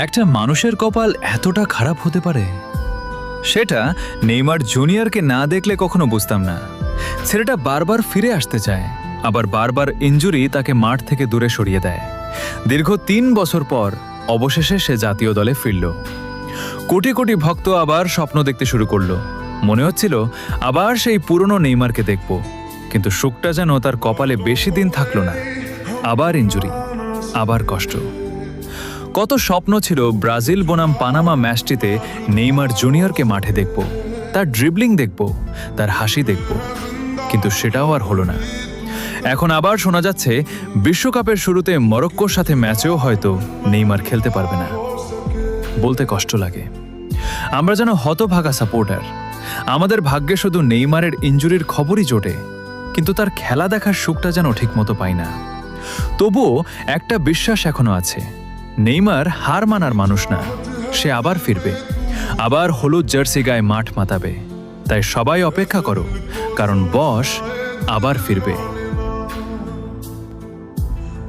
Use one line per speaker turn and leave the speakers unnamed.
একটা মানুষের কপাল এতটা খারাপ হতে পারে, সেটা নেইমার জুনিয়রকে না দেখলে কখনো বুঝতাম না। ছেলেটা বারবার ফিরে আসতে চায়, আবার বারবার ইনজুরি তাকে মাঠ থেকে দূরে সরিয়ে দেয়। দীর্ঘ ৩ বছর পর অবশেষে সে জাতীয় দলে ফিরল। কোটি কোটি ভক্ত আবার স্বপ্ন দেখতে শুরু করলো। মনে হচ্ছিল আবার সেই পুরনো নেইমারকে দেখব, কিন্তু সুখটা যেন তার কপালে বেশি দিন থাকলো না। আবার ইনজুরি, আবার কষ্ট। কত স্বপ্ন ছিল ব্রাজিল বনাম পানামা ম্যাচটিতে নেইমার জুনিয়রকে মাঠে দেখব, তার ড্রিবলিং দেখব, তার হাসি দেখব, কিন্তু সেটাও আর হলো না। এখন আবার শোনা যাচ্ছে বিশ্বকাপের শুরুতে মরক্কোর সাথে ম্যাচেও হয়তো নেইমার খেলতে পারবে না। বলতে কষ্ট লাগে। আমরা যেন হতভাগা সাপোর্টার। আমাদের ভাগ্যে শুধু নেইমারের ইনজুরির খবরই জোটে, কিন্তু তার খেলা দেখার সুখটা যেন ঠিকমতো পাই না। তবুও একটা বিশ্বাস এখনো আছে, নেইমার হার মানার মানুষ না। সে আবার ফিরবে, আবার হলুদ জার্সি গায়ে মাঠ মাতাবে। তাই সবাই অপেক্ষা করো, কারণ বস আবার ফিরবে।